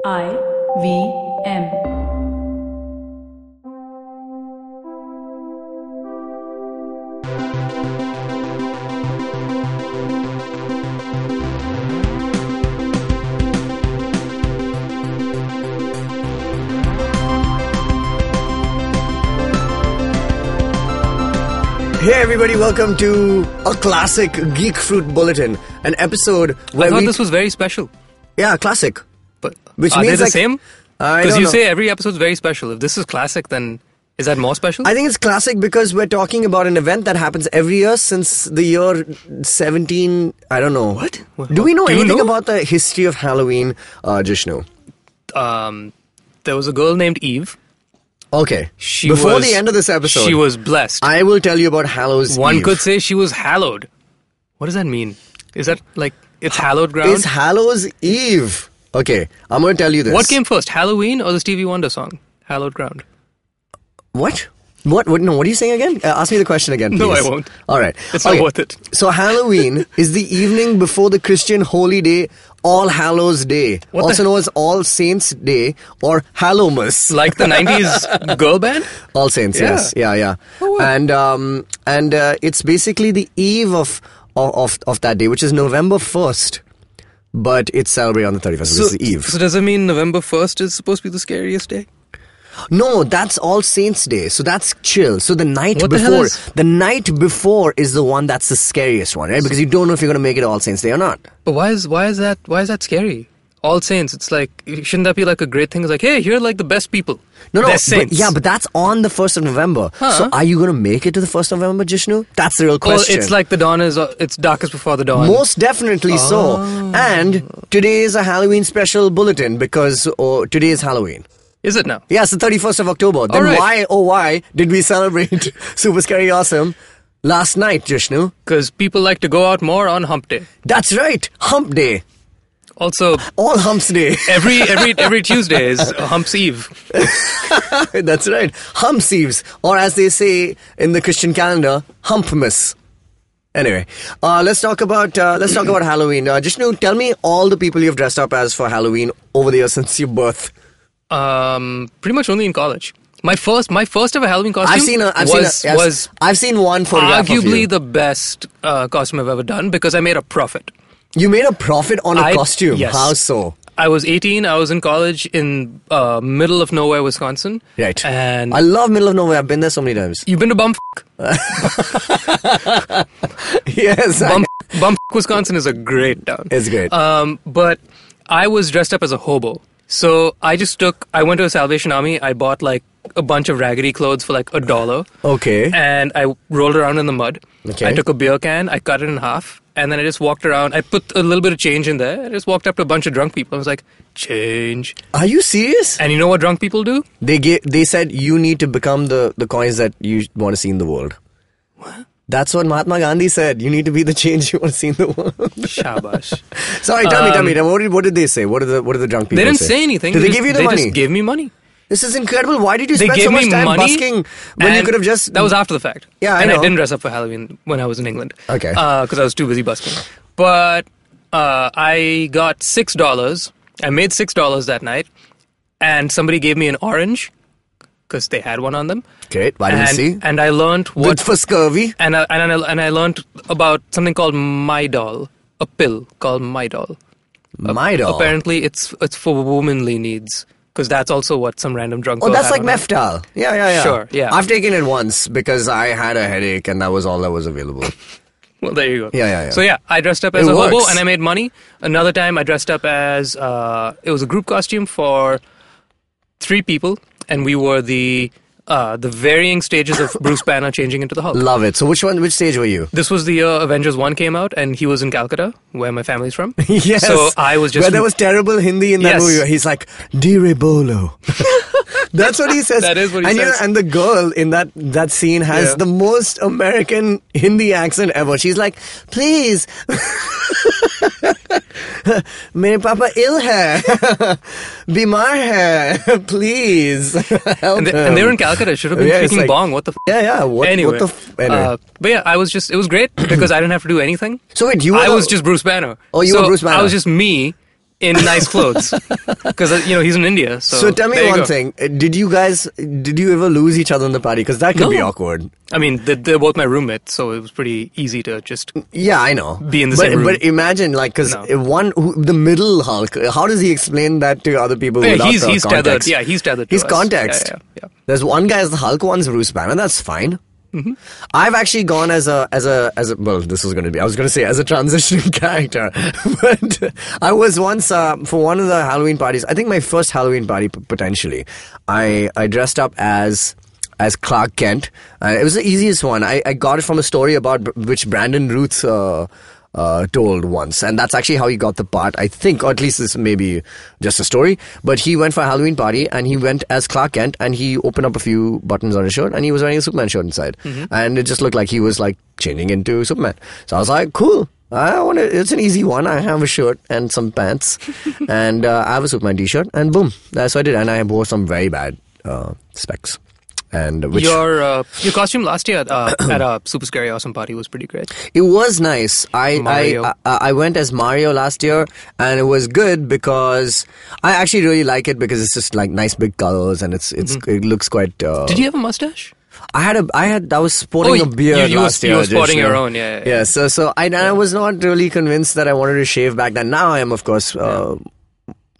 IVM. Hey everybody, welcome to a classic Geek Fruit Bulletin, an episode where I thought this was very special. Yeah, classic. But Which are means they the like, same? I Because don't you know. say every episode's very special. If this is classic, then is that more special? I think it's classic because we're talking about an event that happens every year since the year 17... I don't know. What? Do we know Do you anything know? about the history of Halloween, Jishnu? There was a girl named Eve. Okay. She Before was- the end of this episode, She was blessed. I will tell you about Hallows One Eve. could say she was hallowed. What does that mean? Is that like it's hallowed ground? It's Hallows Eve. Okay, I'm going to tell you this. What came first, Halloween or the Stevie Wonder song, Hallowed Ground? What? What? No, what are you saying again? Ask me the question again, please. No, I won't. All right. It's not worth it. So Halloween is the evening before the Christian holy day, All Hallows Day, What also the- known as All Saints Day or Hallowmas. Like the 90s girl band? All Saints, Yeah. yes. Yeah. Oh, wow. And it's basically the eve of that day, which is November 1st. But it's celebrated on the 31st, so it's the eve. So does it mean November 1st is supposed to be the scariest day? No, that's All Saints Day, so that's chill. So the night What the hell before, is- the night before is the one that's the scariest one, right? Because you don't know if you're going to make it All Saints Day or not. But why is that scary? All Saints, it's like, shouldn't that be like a great thing? It's like, hey, here are like the best people. No, They're but, saints. but that's on the 1st of November. Huh. So are you going to make it to the 1st of November, Jishnu? That's the real Well, question. it's like the dawn is, it's darkest before the dawn. Most definitely so. And today is a Halloween special bulletin because today is Halloween. Is it now? Yeah, it's the 31st of October. Then right. why did we celebrate Super Scary Awesome last night, Jishnu? Because people like to go out more on hump day. That's right, Hump Day. Also, All Humps Day. every Tuesday is Hump's Eve. That's right, Humps Eves. Or as they say in the Christian calendar, Humpmas. Anyway, let's talk about Halloween. Jishnu, tell me all the people you've dressed up as for Halloween over the years since your birth. Pretty much only in college. My first ever Halloween costume I've seen one photograph of arguably you. the best costume I've ever done because I made a profit. You made a profit on a costume. Yes. How so? I was 18. I was in college in middle of nowhere, Wisconsin. Right. And I love middle of nowhere. I've been there so many times. you've been to Bumfuck? Yes. Bumfuck, Wisconsin is a great town. It's great. But I was dressed up as a hobo. So I went to a Salvation Army. I bought like a bunch of raggedy clothes for like $1. Okay. And I rolled around in the mud. Okay. I took a beer can, I cut it in half, and then I just walked around. I put a little bit of change in there. I just walked up to a bunch of drunk people. I was like, change. Are you serious? And you know what drunk people do? They said you need to become the coins that you want to see in the world. What? That's what Mahatma Gandhi said. You need to be the change you want to see in the world. Shabash. Sorry, tell me. What did they say? What did the drunk people They didn't say? say anything. Did they give you the They money? just gave me money. This is incredible. Why did you They spend gave so much me time money busking when you and could have just... That was after the fact. Yeah, I and know. I didn't dress up for Halloween when I was in England. Okay. Because I was too busy busking. But I got $6. I made $6 that night. And somebody gave me an orange because they had one on them. Great. Why didn't you see? And I learned Good what... for scurvy. And I learned about something called Midol. A pill called Midol. Midol. Apparently, it's for womanly needs. Because that's also what some random drunk Oh, girl that's had like on her. Meftal. Yeah. Sure, yeah. I've taken it once because I had a headache and that was all that was available. Well, there you go. Yeah. So yeah, I dressed up as It a hobo works. and I made money. Another time I dressed up as, it was a group costume for 3 people. And we were the varying stages of Bruce Banner changing into the Hulk. Love it. So which stage were you? This was the year Avengers 1 came out and he was in Calcutta, where my family's from. Yes. So I was just... Where there was terrible Hindi in that Yes. movie. Where he's like, Dire Bolo. That's what he says. That is what he and, says. And the girl in that scene has Yeah. the most American Hindi accent ever. She's like, please. मेरे पापा ill hai, बीमार hai, please help And him. they were in Calcutta. Should have been Yeah, it's speaking like- bong. What the Yeah. Anyway. Anyway. But yeah, it was great because I didn't have to do anything. So wait, you were I was just Bruce Banner. Oh, you were Bruce Banner. I was just me in nice clothes because he's in India. So tell me one thing: did you ever lose each other in the party? Because that could be awkward. I mean, they're both my roommates, so it was pretty easy to just I know be in the same room. But imagine because the middle Hulk. How does he explain that to other people? Without he's context? tethered. Yeah, he's tethered. He's to us. context. Yeah. There's one guy as the Hulk, one's Bruce Banner. That's fine. Mm-hmm. I've actually gone as a well, this was going to be, I was going to say as a transitioning character, but I was once for one of the Halloween parties. I think my first Halloween party potentially. I dressed up as Clark Kent. It was the easiest one. I got it from a story about which Brandon Routh told once, and that's actually how he got the part, I think, or at least this may be just a story. But he went for a Halloween party, and he went as Clark Kent, and he opened up a few buttons on his shirt, and he was wearing a Superman shirt inside, and it just looked like he was like changing into Superman. So I was like, cool. It's an easy one. I have a shirt and some pants, and I have a Superman t-shirt, and boom, that's what I did. And I wore some very bad specs. And your costume last year at a Super Scary Awesome party was pretty great. It was nice. I went as Mario last year, and it was good because I actually really like it because it's just like nice big colors, and it looks quite. Did you have a mustache? I was sporting a beard last year. You were sporting your own, yeah. Yeah, so I was not really convinced that I wanted to shave back then. Now I am, of course.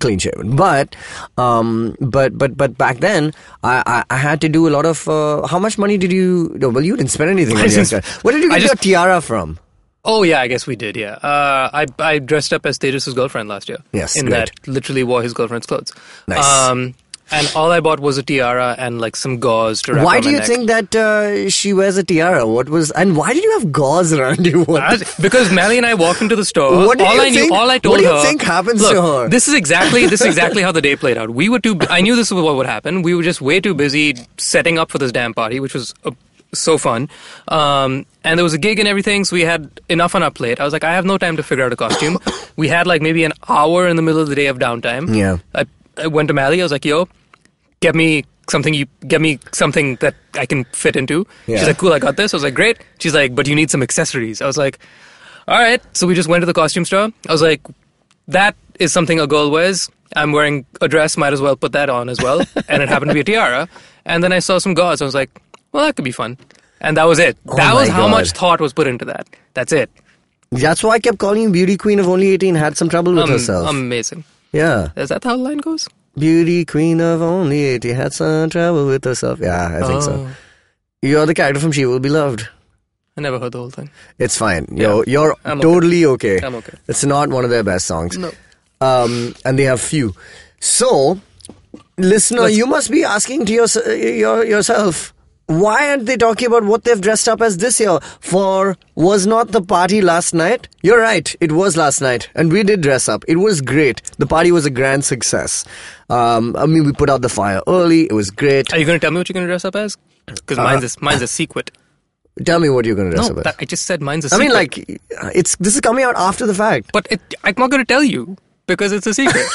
Clean shaven, but back then I had to do a lot of. How much money did you? No, well, you didn't spend anything. Where did you get your tiara from? Oh yeah, I guess we did. Yeah, I dressed up as Tejas' girlfriend last year. Yes, in great. that literally wore his girlfriend's clothes. Nice. And all I bought was a tiara and like some gauze to wrap Why around do you my neck. think that she wears a tiara? And why did you have gauze around you? Because Melly and I walked into the store. What do you think happens to her? This is exactly how the day played out. We were I knew this was what would happen. We were just way too busy setting up for this damn party, which was so fun. And there was a gig and everything, so we had enough on our plate. I was like, I have no time to figure out a costume. We had like maybe an hour in the middle of the day of downtime. Yeah. I went to Melly. I was like, yo, get me something that I can fit into. Yeah. She's like, cool, I got this. I was like, great. She's like, but you need some accessories. I was like, all right. So we just went to the costume store. I was like, that is something a girl wears. I'm wearing a dress, might as well put that on as well. And it happened to be a tiara. And then I saw some gauze. I was like, well, that could be fun. And that was it. That was how much thought was put into that. That's it. That's why I kept calling you Beauty Queen of Only 18, had some trouble with herself. Amazing. Yeah. Is that how the line goes? Beauty Queen of Only 18 had some trouble with herself. Yeah, I think so. You're the character from She Will Be Loved. I never heard the whole thing. It's fine. You're totally okay. I'm okay. It's not one of their best songs. No. And they have few. So, listener, you must be asking to yourself, why aren't they talking about what they've dressed up as this year? For was not the party last night? You're right, it was last night. And we did dress up. It was great. The party was a grand success. We put out the fire early. It was great. Are you going to tell me what you're going to dress up as? Because mine's a secret. Tell me what you're going to dress up as. I just said mine's a secret. I mean, this is coming out after the fact. But I'm not going to tell you. Because it's a secret.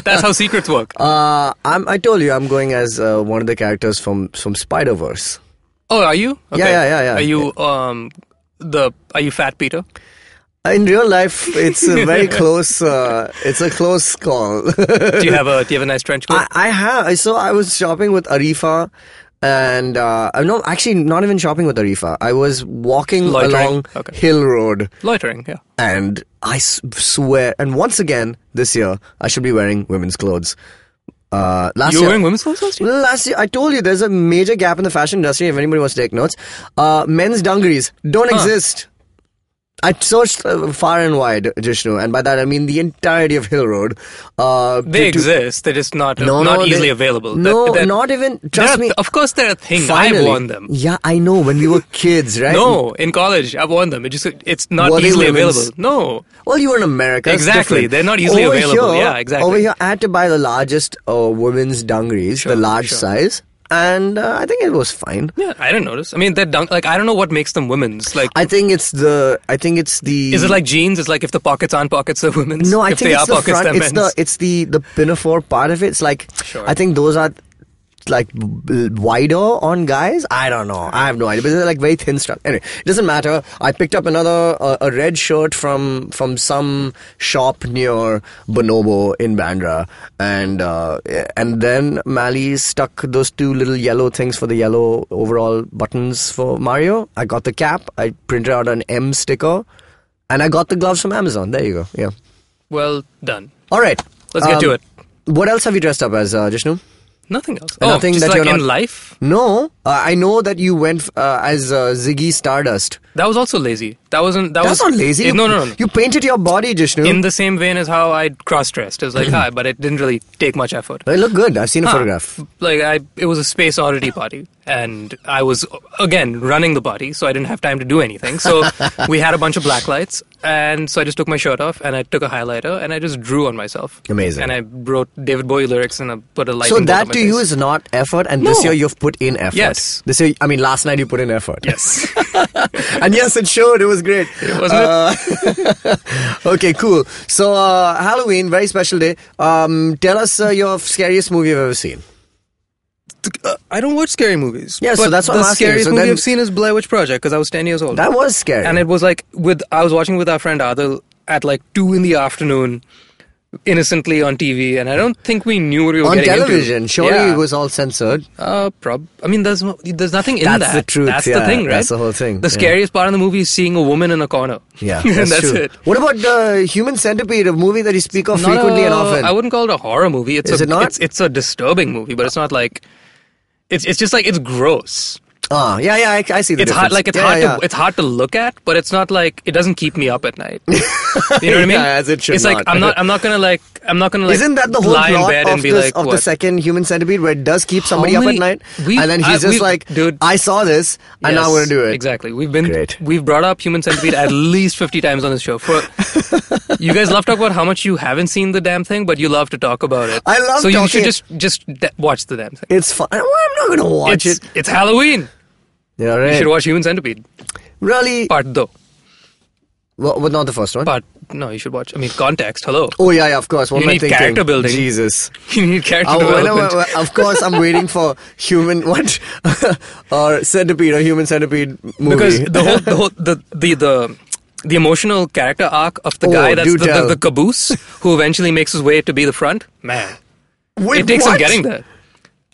That's how secrets work. I told you I'm going as one of the characters from Spider-Verse. Oh, are you? Okay. Yeah. Are you are you Fat Peter? In real life, it's a very close. It's a close call. Do you have a nice trench coat? I have. So I was shopping with Arifa. And no, actually, not even shopping with Arifa. I was walking along Hill Road. Loitering, yeah. And I swear, and once again, this year, I should be wearing women's clothes. Last you year, were wearing women's clothes last year? Last year, I told you, there's a major gap in the fashion industry, if anybody wants to take notes. Men's dungarees don't exist. I searched far and wide, Jishnu, and by that I mean the entirety of Hill Road. They exist. They're just not easily available. Not even. Trust me. Of course, they're a thing. Finally, I've worn them. Yeah, I know. When we were kids, right? No, in college, I've worn them. It's not easily available. No. Well, you were in America. Exactly. They're not easily available. Yeah, exactly. Over here, I had to buy the largest women's dungarees, the large size. And I think it was fine. Yeah, I didn't notice. I mean, they're I don't know what makes them women's. Like, I think it's the. Is it like jeans? It's like if the pockets aren't pockets, they're women's. No, I if think they it's are the pockets, front. they're men's. It's the pinafore part of it. It's like Sure. I think those are like wider on guys. I don't know. I have no idea. But they're like very thin stuff. Anyway, it doesn't matter. I picked up another a red shirt from some shop near Bonobo in Bandra, and then Mally stuck those two little yellow things for the yellow overall buttons for Mario. I got the cap. I printed out an M sticker, and I got the gloves from Amazon. There you go. Yeah. Well done. All right. Let's get to it. What else have you dressed up as, Jishnu? Nothing else. Nothing just that like you're not in life? No, I know that you went as Ziggy Stardust. That was also lazy. That's not lazy. No. You painted your body, Jishnu. In the same vein as how I cross-dressed. It was like, hi, but it didn't really take much effort. It looked good. I've seen a photograph. Like, it was a space oddity party. And I was, again, running the party, so I didn't have time to do anything. So we had a bunch of black lights, and so I just took my shirt off, and I took a highlighter, and I just drew on myself. Amazing. And I wrote David Bowie lyrics, and I put a light. So that to you is not effort, and this year you've put in effort. Yes. This year, last night you put in effort. Yes. And yes, it showed. It was great. Wasn't it? Okay, cool. So Halloween, very special day. Tell us your scariest movie you've ever seen. I don't watch scary movies. Yeah, so that's what the I'm asking. scariest So movie then- I've seen is Blair Witch Project because I was 10 years old. That was scary. And it was like I was watching with our friend Adil at like 2 in the afternoon, innocently on TV, and I don't think we knew what we were on getting television. into. Surely Yeah. it was all censored. I mean, there's nothing in That's that. the truth, That's yeah. the thing, right? That's the whole thing, The yeah. scariest part of the movie is seeing a woman in a corner. Yeah, And that's true. it. What about the Human Centipede, a movie that you speak of Not frequently and often? I wouldn't call it a horror movie. Is it not? It's a disturbing movie, but it's not like. It's just like it's gross. Yeah, I see the It's difference. hard, like it's hard to look at, but it's not like it doesn't keep me up at night. You know what I mean? Yeah, as it should It's like not. I'm not gonna Isn't that the whole lie in plot bed of, and be this, like of the what? second Human Centipede, where it does keep somebody How up many- at night, we've- and then he's just we've- like, dude, I saw this, and now I'm going to do it. Exactly. Great. We've brought up Human Centipede at least 50 times on this show. You guys love to talk about how much you haven't seen the damn thing, but you love to talk about it. I love So you talking- should just watch the damn thing. It's fun. I'm not going to watch it. It's Halloween. Yeah, You right. should watch Human Centipede. Really? Part 2. Well, not the first one. No, you should watch. I mean, context. Hello. Oh, yeah, of course. What You am I need thinking? character building. Jesus. You need character development. Of course, I'm waiting for human or centipede or Human Centipede movie. Because the emotional character arc of the Oh, guy that's do tell. the caboose who eventually makes his way to be the front, man. Wait, It takes him what? getting there.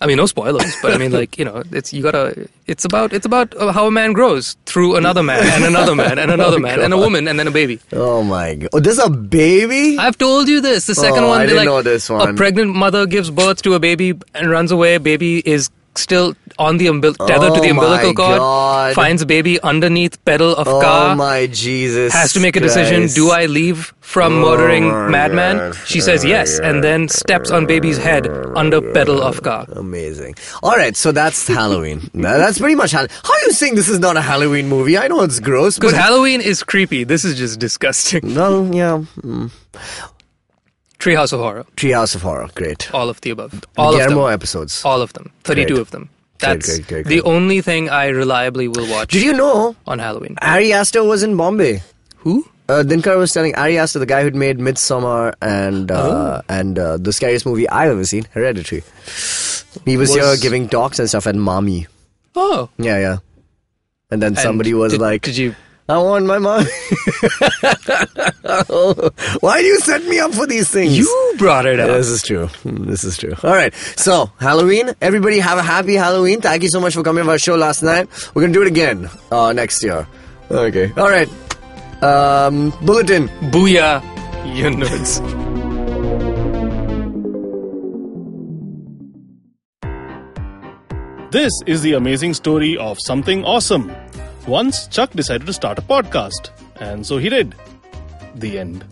I mean, no spoilers, but I mean, like, it's about how a man grows through another man and another man and another man and a woman and then a baby. Oh my god! Oh, there's a baby. I've told you this. The second one, I they didn't like know this a one. pregnant mother gives birth to a baby and runs away. Baby is still on the tethered to the Oh my umbilical cord. God. Finds a baby underneath pedal of car. Oh my Jesus! Has to make a decision. Christ. Do I leave from murdering my madman? God. She says yes, and then steps on baby's head under pedal of car. Amazing. All right, so that's Halloween. That's pretty much Halloween. How are you saying this is not a Halloween movie? I know it's gross, Because but Halloween is creepy. This is just disgusting. well, yeah. Treehouse of Horror. Treehouse of Horror, great. All of the above. All of Guillermo them. episodes. All of them. 32 Great. of them. That's Great. the only thing I reliably will watch Did you know on Halloween. Ari Aster was in Bombay? Who? Dinkar was telling Ari Aster, the guy who'd made Midsommar and the scariest movie I've ever seen, Hereditary. He was here giving talks and stuff at Mami. Oh. Yeah. And then somebody was like, Did you... I want my mom. Why do you set me up for these things? You brought it up. This is true. All right. So, Halloween. Everybody have a happy Halloween. Thank you so much for coming to our show last night. We're going to do it again next year. Okay. All right. Bulletin. Booyah, you nerds. This is the amazing story of something awesome. Once, Chuck decided to start a podcast, and so he did. The end.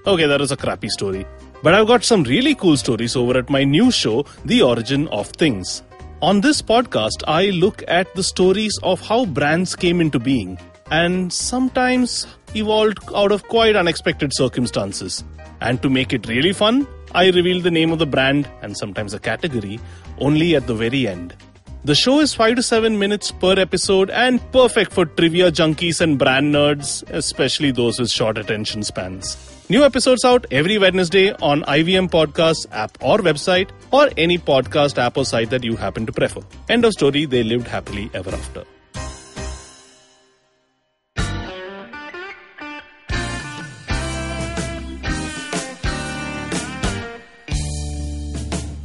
Okay, that was a crappy story. But I've got some really cool stories over at my new show, The Origin of Things. On this podcast, I look at the stories of how brands came into being, and sometimes evolved out of quite unexpected circumstances. And to make it really fun, I reveal the name of the brand and sometimes a category only at the very end. The show is 5 to 7 minutes per episode and perfect for trivia junkies and brand nerds, especially those with short attention spans. New episodes out every Wednesday on IVM Podcasts app or website, or any podcast app or site that you happen to prefer. End of story. They lived happily ever after.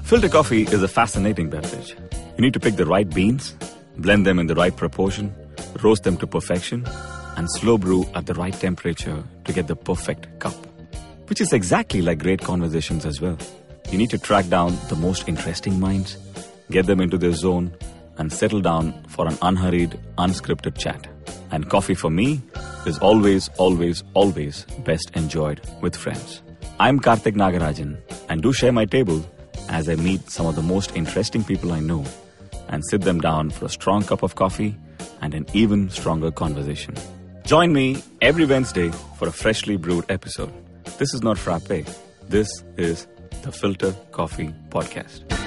Filter coffee is a fascinating beverage. You need to pick the right beans, blend them in the right proportion, roast them to perfection, and slow brew at the right temperature to get the perfect cup. Which is exactly like great conversations as well. You need to track down the most interesting minds, get them into their zone, and settle down for an unhurried, unscripted chat. And coffee for me is always, always, always best enjoyed with friends. I'm Karthik Nagarajan, and do share my table as I meet some of the most interesting people I know and sit them down for a strong cup of coffee and an even stronger conversation. Join me every Wednesday for a freshly brewed episode. This is not frappe. This is the Filter Coffee Podcast.